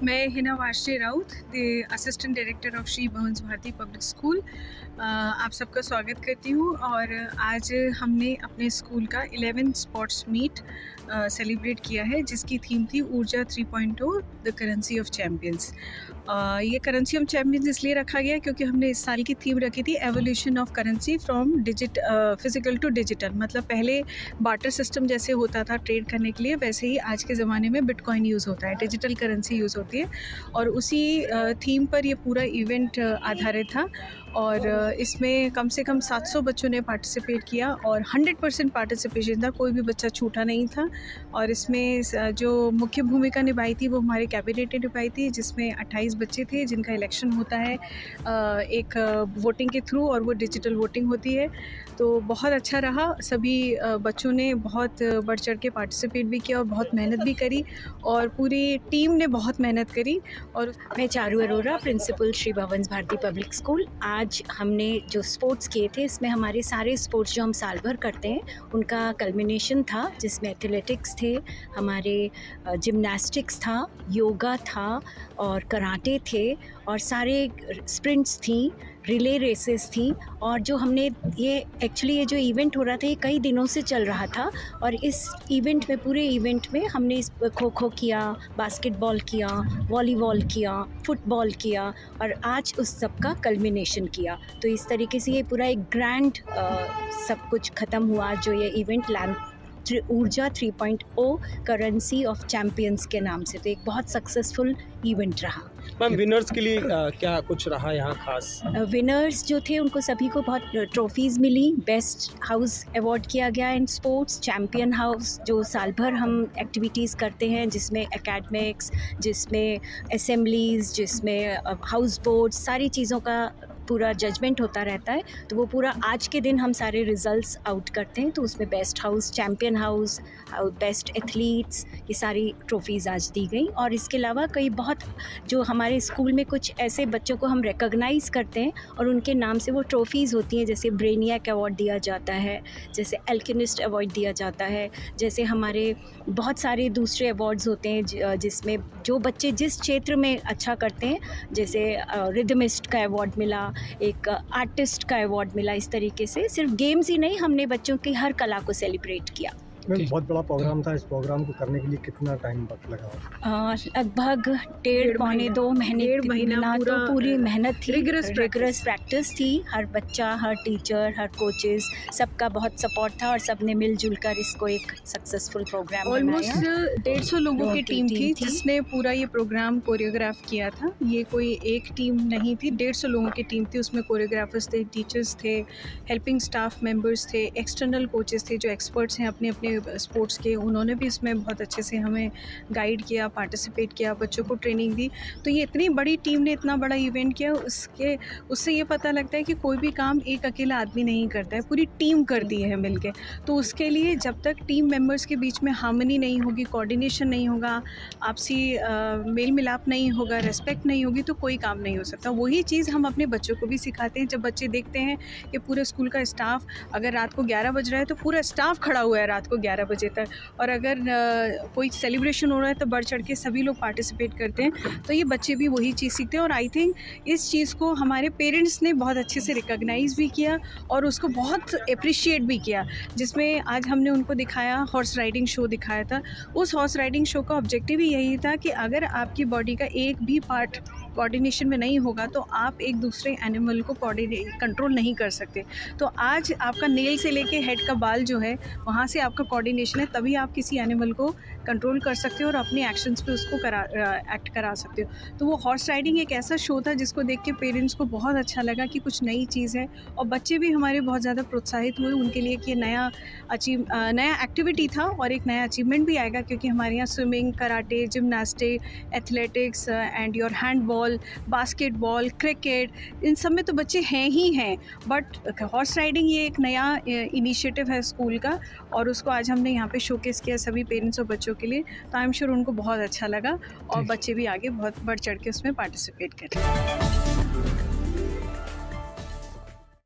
मैं Hina Washni Raut, the assistant director of Shri Bhavans Bharati public school, आप सबका स्वागत करती हूँ। और आज हमने अपने स्कूल का 11 स्पोर्ट्स मीट सेलिब्रेट किया है, जिसकी थीम थी ऊर्जा 3.0 द करेंसी ऑफ चैम्पियंस। ये करेंसी ऑफ चैम्पियंस इसलिए रखा गया क्योंकि हमने इस साल की थीम रखी थी evolution of currency from physical to digital. मतलब पहले बार्टर सिस्टम जैसे होता था ट्रेड करने के लिए, वैसे ही आज के ज़माने में बिटकॉइन यूज़ होता है, डिजिटल करेंसी यूज़ होती है। और उसी थीम पर ये पूरा इवेंट आधारित था। और इसमें कम से कम 700 बच्चों ने पार्टिसिपेट किया और 100% पार्टिसिपेशन था, कोई भी बच्चा छूटा नहीं था। और इसमें जो मुख्य भूमिका निभाई थी वो हमारे कैबिनेट ने निभाई थी, जिसमें 28 बच्चे थे जिनका इलेक्शन होता है एक वोटिंग के थ्रू, और वो डिजिटल वोटिंग होती है। तो बहुत अच्छा रहा, सभी बच्चों ने बहुत बढ़ चढ़ के पार्टिसिपेट भी किया और बहुत मेहनत भी करी, और पूरी टीम ने बहुत मेहनत करी। और मैं Charu Arora, principal Shri Bhavans Bharati public school. आज हमने जो स्पोर्ट्स किए थे, इसमें हमारे सारे स्पोर्ट्स जो हम साल भर करते हैं उनका कल्मिनेशन था, जिसमें एथलेटिक्स थे, हमारे जिम्नास्टिक्स था, योगा था और कराटे थे, और सारे स्प्रिंट्स थी, रिले रेसेस थी। और जो हमने ये जो इवेंट हो रहा था ये कई दिनों से चल रहा था, और इस इवेंट में, पूरे इवेंट में हमने खो खो किया, बास्केटबॉल किया, वॉलीबॉल किया, फुटबॉल किया, और आज उस सब का कल्मिनेशन किया। तो इस तरीके से ये पूरा एक ग्रैंड सब कुछ ख़त्म हुआ, जो ये इवेंट ऊर्जा 3.0 करेंसी ऑफ चैम्पियंस के नाम से। तो एक बहुत सक्सेसफुल इवेंट रहा। मैम, विनर्स के लिए क्या कुछ रहा यहाँ खास? विनर्स जो थे उनको सभी को बहुत ट्रॉफीज़ मिली। बेस्ट हाउस अवार्ड किया गया इन स्पोर्ट्स, चैम्पियन हाउस जो साल भर हम एक्टिविटीज़ करते हैं, जिसमें एकेडमिक्स, जिसमें असेंबलीज़, जिसमें हाउस बोर्ड्स, सारी चीज़ों का पूरा जजमेंट होता रहता है। तो वो पूरा आज के दिन हम सारे रिजल्ट्स आउट करते हैं। तो उसमें best house, champion house, best athletes, ये सारी ट्रॉफीज़ आज दी गई। और इसके अलावा कई बहुत जो हमारे स्कूल में कुछ ऐसे बच्चों को हम रिकॉग्नाइज़ करते हैं और उनके नाम से वो ट्रॉफीज़ होती हैं, जैसे ब्रेनियक अवार्ड दिया जाता है, जैसे एल्केमिस्ट अवार्ड दिया जाता है, जैसे हमारे बहुत सारे दूसरे अवार्ड्स होते हैं जिसमें जो बच्चे जिस क्षेत्र में अच्छा करते हैं, जैसे रिदमिस्ट का अवार्ड मिला, एक आर्टिस्ट का अवार्ड मिला। इस तरीके से सिर्फ गेम्स ही नहीं, हमने बच्चों की हर कला को सेलिब्रेट किया। बहुत बड़ा प्रोग्राम था। इस प्रोग्राम को करने के लिए कितना टाइम लगा? लगभग 1.5-2 महीना तो पूरी मेहनत थी, रिगरस प्रैक्टिस थी। हर बच्चा, हर टीचर, हर कोचेस, सबका बहुत सपोर्ट था और सब ने मिलजुल कर इसको एक सक्सेसफुल प्रोग्राम बनाया। ऑलमोस्ट 150 लोगों की टीम थी जिसने पूरा ये प्रोग्राम कोरियोग्राफ किया था। ये कोई एक टीम नहीं थी, 150 लोगों की टीम थी। उसमें कोरियोग्राफर्स थे, टीचर्स थे, हेल्पिंग स्टाफ मेंबर्स थे, एक्सटर्नल कोचेस थे जो एक्सपर्ट्स हैं अपने अपने स्पोर्ट्स के, उन्होंने भी इसमें बहुत अच्छे से हमें गाइड किया, पार्टिसिपेट किया, बच्चों को ट्रेनिंग दी। तो ये इतनी बड़ी टीम ने इतना बड़ा इवेंट किया, उससे ये पता लगता है कि कोई भी काम एक अकेला आदमी नहीं करता है, पूरी टीम करती है मिलके। तो उसके लिए जब तक टीम मेंबर्स के बीच में हार्मनी नहीं होगी, कोऑर्डिनेशन नहीं होगा, आपसी मेल मिलाप नहीं होगा, रेस्पेक्ट नहीं होगी, तो कोई काम नहीं हो सकता। वही चीज़ हम अपने बच्चों को भी सिखाते हैं। जब बच्चे देखते हैं कि पूरे स्कूल का स्टाफ, अगर रात को 11 बज रहा है तो पूरा स्टाफ खड़ा हुआ है रात को 11 बजे तक, और अगर कोई सेलिब्रेशन हो रहा है तो बढ़ चढ़ के सभी लोग पार्टिसिपेट करते हैं, तो ये बच्चे भी वही चीज़ सीखते हैं। और आई थिंक इस चीज़ को हमारे पेरेंट्स ने बहुत अच्छे से रिकॉग्नाइज़ भी किया और उसको बहुत अप्रिशिएट भी किया, जिसमें आज हमने उनको दिखाया, हॉर्स राइडिंग शो दिखाया था। उस हॉर्स राइडिंग शो का ऑब्जेक्टिव ही यही था कि अगर आपकी बॉडी का एक भी पार्ट कोऑर्डिनेशन में नहीं होगा तो आप एक दूसरे एनिमल को कंट्रोल नहीं कर सकते। तो आज आपका नेल से लेके हेड का बाल जो है, वहाँ से आपका कोऑर्डिनेशन है, तभी आप किसी एनिमल को कंट्रोल कर सकते हो और अपने एक्शंस पे उसको एक्ट करा सकते हो। तो वो हॉर्स राइडिंग एक ऐसा शो था जिसको देख के पेरेंट्स को बहुत अच्छा लगा कि कुछ नई चीज़ है, और बच्चे भी हमारे बहुत ज़्यादा प्रोत्साहित हुए उनके लिए कि नया एक्टिविटी था और एक नया अचीवमेंट भी आएगा, क्योंकि हमारे यहाँ swimming, karate, gymnastic, athletics and your handball, basketball, cricket, इन सब में तो बच्चे हैं ही हैं, बट हॉर्स राइडिंग ये एक नया इनिशिएटिव है स्कूल का, और उसको आज हमने यहाँ पे शोकेस किया सभी पेरेंट्स और बच्चों के लिए। तो आई एम श्योर उनको बहुत अच्छा लगा और बच्चे भी आगे बहुत बढ़ चढ़ के उसमें पार्टिसिपेट करें।